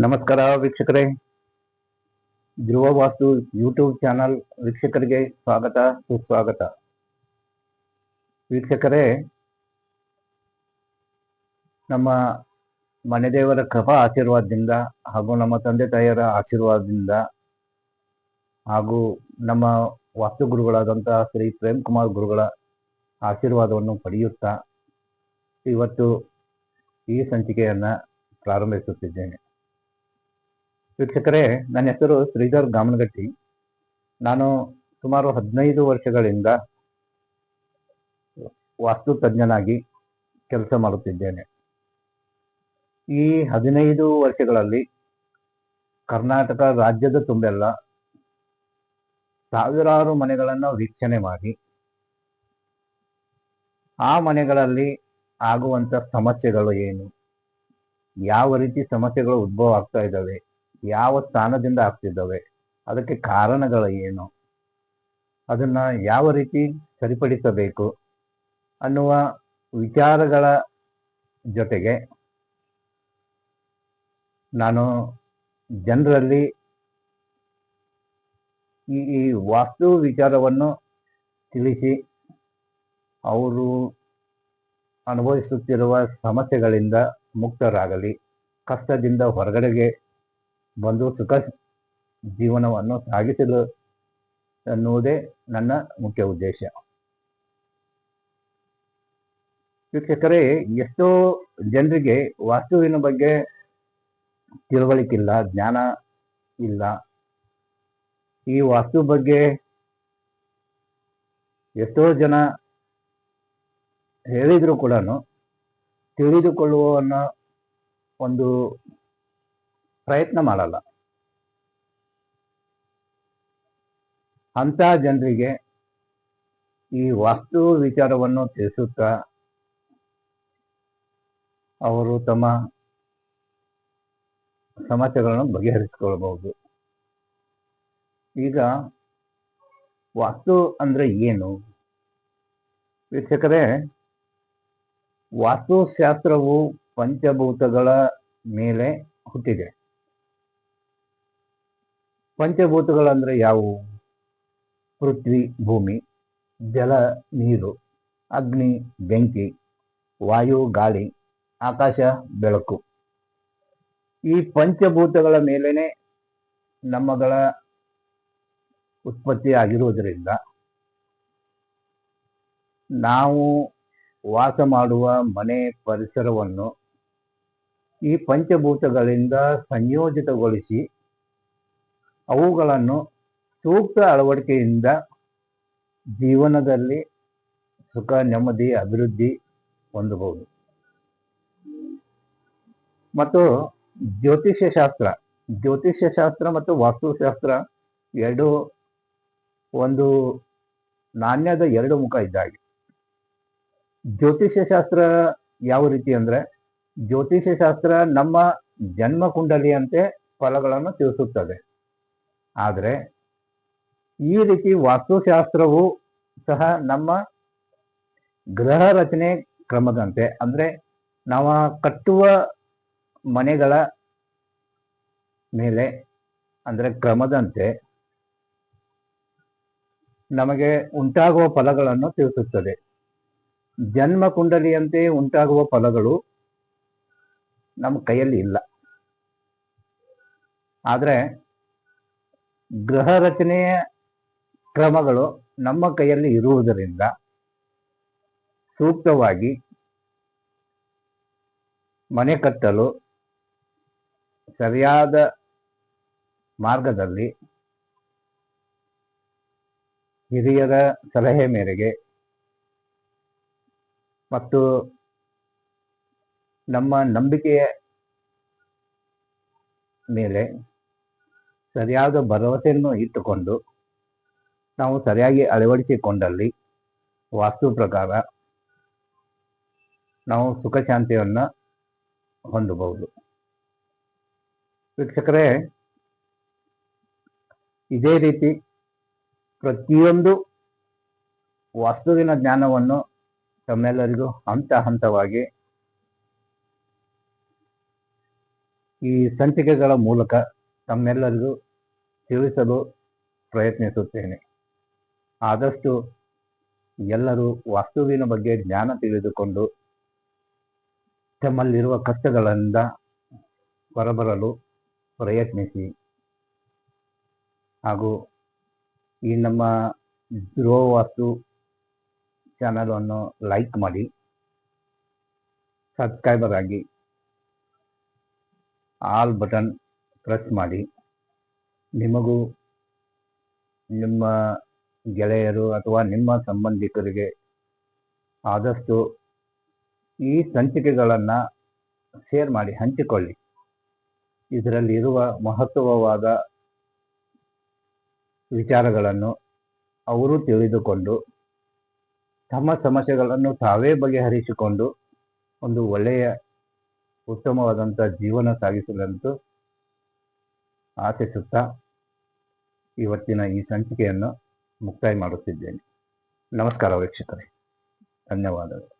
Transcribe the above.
ನಮಸ್ಕಾರ ವೀಕ್ಷಕರೇ, ಧ್ರುವ ವಾಸ್ತು YouTube channel ವೀಕ್ಷಕರಿಗೆ ಸ್ವಾಗತ ಸುಸ್ವಾಗತ. ವೀಕ್ಷಕರೇ, ನಮ್ಮ ಮನೆ ದೇವರ ಕೃಪಾ ಆಶೀರ್ವಾದದಿಂದ ಹಾಗೂ ನಮ್ಮ ತಂದೆ ತಾಯಿಯರ ಆಶೀರ್ವಾದದಿಂದ ಹಾಗೂ ನಮ್ಮ ವಾಸ್ತು ಗುರುಗಳಾದಂತಹ ಶ್ರೀ ಪ್ರೇಮ್ ಕುಮಾರ್ ಗುರುಗಳ ಆಶೀರ್ವಾದವನ್ನು ಪಡೆಯುತ್ತಾ ಇವತ್ತು ಈ ಸಂಚಿಕೆಯನ್ನು ಪ್ರಾರಂಭಿಸುತ್ತಿದ್ದೇನೆ. ವೀಕ್ಷಕರೇ, ನನ್ನ ಹೆಸರು ಶ್ರೀಧರ್ ಗಾಮನಗಟ್ಟಿ. ನಾನು ಸುಮಾರು 15 ವರ್ಷಗಳಿಂದ ವಾಸ್ತು ತಜ್ಞನಾಗಿ ಕೆಲಸ ಮಾಡುತ್ತಿದ್ದೇನೆ. ಈ 15 ವರ್ಷಗಳಲ್ಲಿ ಕರ್ನಾಟಕ ರಾಜ್ಯದ ತುಂಬೆಲ್ಲ ಸಾವಿರಾರು ಮನೆಗಳನ್ನು ವೀಕ್ಷಣೆ ಮಾಡಿ ಆ ಮನೆಗಳಲ್ಲಿ ಆಗುವಂಥ ಸಮಸ್ಯೆಗಳು ಏನು, ಯಾವ ರೀತಿ ಸಮಸ್ಯೆಗಳು ಉದ್ಭವ ಆಗ್ತಾ ಇದ್ದಾವೆ, ಯಾವ ಸ್ಥಾನದಿಂದ ಆಗ್ತಿದ್ದಾವೆ, ಅದಕ್ಕೆ ಕಾರಣಗಳು ಏನು, ಅದನ್ನ ಯಾವ ರೀತಿ ಸರಿಪಡಿಸಬೇಕು ಅನ್ನುವ ವಿಚಾರಗಳ ಜೊತೆಗೆ ನಾನು ಜನರಲ್ಲಿ ಈ ವಾಸ್ತು ವಿಚಾರವನ್ನು ತಿಳಿಸಿ ಅವರು ಅನುಭವಿಸುತ್ತಿರುವ ಸಮಸ್ಯೆಗಳಿಂದ ಮುಕ್ತರಾಗಲಿ, ಕಷ್ಟದಿಂದ ಹೊರಗಡೆಗೆ ಬಂದು ಸುಖ ಜೀವನವನ್ನು ಸಾಗಿಸಲು ಎನ್ನುವುದೇ ನನ್ನ ಮುಖ್ಯ ಉದ್ದೇಶ. ವೀಕ್ಷಕರೇ, ಎಷ್ಟೋ ಜನರಿಗೆ ವಾಸ್ತುವಿನ ಬಗ್ಗೆ ತಿಳುವಳಿಕಿಲ್ಲ, ಜ್ಞಾನ ಇಲ್ಲ. ಈ ವಾಸ್ತು ಬಗ್ಗೆ ಎಷ್ಟೋ ಜನ ಹೇಳಿದ್ರು ಕೂಡ ತಿಳಿದುಕೊಳ್ಳುವ ಒಂದು ಪ್ರಯತ್ನ ಮಾಡಲ್ಲ. ಅಂತ ಜನರಿಗೆ ಈ ವಾಸ್ತು ವಿಚಾರವನ್ನು ತಿಳಿಸುತ್ತಾ ಅವರು ತಮ್ಮ ಸಮಸ್ಯೆಗಳನ್ನು ಬಗೆಹರಿಸಿಕೊಳ್ಳಬಹುದು. ಈಗ ವಾಸ್ತು ಅಂದ್ರೆ ಏನು? ವೀಕ್ಷಕರೇ, ವಾಸ್ತುಶಾಸ್ತ್ರವು ಪಂಚಭೂತಗಳ ಮೇಲೆ ಹುಟ್ಟಿದೆ. ಪಂಚಭೂತಗಳಂದ್ರೆ ಯಾವುವು? ಪೃಥ್ವಿ ಭೂಮಿ, ಜಲ ನೀರು, ಅಗ್ನಿ ಬೆಂಕಿ, ವಾಯು ಗಾಳಿ, ಆಕಾಶ ಬೆಳಕು. ಈ ಪಂಚಭೂತಗಳ ಮೇಲೇನೆ ನಮ್ಮಗಳ ಉತ್ಪತ್ತಿ ಆಗಿರುವುದರಿಂದ ನಾವು ವಾಸ ಮಾಡುವ ಮನೆ ಪರಿಸರವನ್ನು ಈ ಪಂಚಭೂತಗಳಿಂದ ಸಂಯೋಜಿತಗೊಳಿಸಿ ಅವುಗಳನ್ನು ಸೂಕ್ತ ಅಳವಡಿಕೆಯಿಂದ ಜೀವನದಲ್ಲಿ ಸುಖ ನೆಮ್ಮದಿ ಅಭಿವೃದ್ಧಿ ಹೊಂದಬಹುದು. ಮತ್ತು ಜ್ಯೋತಿಷ್ಯ ಶಾಸ್ತ್ರ ಮತ್ತು ವಾಸ್ತುಶಾಸ್ತ್ರ ಎರಡು ಒಂದು ನಾಣ್ಯದ ಎರಡು ಮುಖ ಇದ್ದಾಗೆ. ಜ್ಯೋತಿಷ್ಯ ಶಾಸ್ತ್ರ ಯಾವ ರೀತಿ ಅಂದ್ರೆ, ಜ್ಯೋತಿಷ್ಯ ಶಾಸ್ತ್ರ ನಮ್ಮ ಜನ್ಮ ಕುಂಡಲಿಯಂತೆ ಫಲಗಳನ್ನು ತಿಳಿಸುತ್ತದೆ. ಆದರೆ ಈ ರೀತಿ ವಾಸ್ತುಶಾಸ್ತ್ರವು ಸಹ ನಮ್ಮ ಗ್ರಹ ರಚನೆ ಕ್ರಮದಂತೆ, ಅಂದ್ರೆ ನಾವು ಕಟ್ಟುವ ಮನೆಗಳ ಮೇಲೆ ಅಂದ್ರೆ ಕ್ರಮದಂತೆ ನಮಗೆ ಉಂಟಾಗುವ ಫಲಗಳನ್ನು ತಿಳಿಸುತ್ತದೆ. ಜನ್ಮ ಕುಂಡಲಿಯಂತೆ ಉಂಟಾಗುವ ಫಲಗಳು ನಮ್ಮ ಕೈಯಲ್ಲಿ ಇಲ್ಲ. ಆದರೆ ಗ್ರಹ ರಚನೆಯ ಕ್ರಮಗಳು ನಮ್ಮ ಕೈಯಲ್ಲಿ ಇರುವುದರಿಂದ ಸೂಕ್ತವಾಗಿ ಮನೆ ಕಟ್ಟಲು ಸರಿಯಾದ ಮಾರ್ಗದಲ್ಲಿ ಹಿರಿಯರ ಸಲಹೆ ಮೇರೆಗೆ ಮತ್ತು ನಮ್ಮ ನಂಬಿಕೆಯ ಮೇಲೆ ಸರಿಯಾದ ಭರವಸೆಯನ್ನು ಇಟ್ಟುಕೊಂಡು ನಾವು ಸರಿಯಾಗಿ ಅಳವಡಿಸಿಕೊಂಡಲ್ಲಿ ವಾಸ್ತು ಪ್ರಕಾರ ನಾವು ಸುಖ ಶಾಂತಿಯನ್ನು ಹೊಂದಬಹುದು. ವೀಕ್ಷಕರೇ, ಇದೇ ರೀತಿ ಪ್ರತಿಯೊಂದು ವಾಸ್ತುವಿನ ಜ್ಞಾನವನ್ನು ತಮ್ಮೆಲ್ಲರಿಗೂ ಹಂತ ಹಂತವಾಗಿ ಈ ಸಂಚಿಕೆಗಳ ಮೂಲಕ ತಮ್ಮೆಲ್ಲರಿಗೂ ತಿಳಿಸಲು ಪ್ರಯತ್ನಿಸುತ್ತೇನೆ. ಆದಷ್ಟು ಎಲ್ಲರೂ ವಾಸ್ತುವಿನ ಬಗ್ಗೆ ಜ್ಞಾನ ತಿಳಿದುಕೊಂಡು ತಮ್ಮಲ್ಲಿರುವ ಕಷ್ಟಗಳಿಂದ ಹೊರಬರಲು ಪ್ರಯತ್ನಿಸಿ. ಹಾಗೂ ಈ ನಮ್ಮ ಧ್ರುವ ವಾಸ್ತು ಚಾನಲನ್ನು ಲೈಕ್ ಮಾಡಿ, ಸಬ್ಸ್ಕ್ರೈಬರ್ ಆಗಿ, ಆಲ್ ಬಟನ್ ಪ್ರೆಸ್ ಮಾಡಿ. ನಿಮಗೂ ನಿಮ್ಮ ಗೆಳೆಯರು ಅಥವಾ ನಿಮ್ಮ ಸಂಬಂಧಿಕರಿಗೆ ಆದಷ್ಟು ಈ ಸಂಚಿಕೆಗಳನ್ನು ಶೇರ್ ಮಾಡಿ, ಹಂಚಿಕೊಳ್ಳಿ. ಇದರಲ್ಲಿ ಇರುವ ಮಹತ್ವವಾದ ವಿಚಾರಗಳನ್ನು ಅವರು ತಿಳಿದುಕೊಂಡು ತಮ್ಮ ಸಮಸ್ಯೆಗಳನ್ನು ತಾವೇ ಬಗೆಹರಿಸಿಕೊಂಡು ಒಂದು ಒಳ್ಳೆಯ ಉತ್ತಮವಾದಂಥ ಜೀವನ ಸಾಗಿಸಲೆಂದು ಆಶಿಸುತ್ತಾ ಇವತ್ತಿನ ಈ ಸಂಚಿಕೆಯನ್ನು ಮುಕ್ತಾಯ ಮಾಡುತ್ತಿದ್ದೇನೆ. ನಮಸ್ಕಾರ ವೀಕ್ಷಕರೇ, ಧನ್ಯವಾದಗಳು.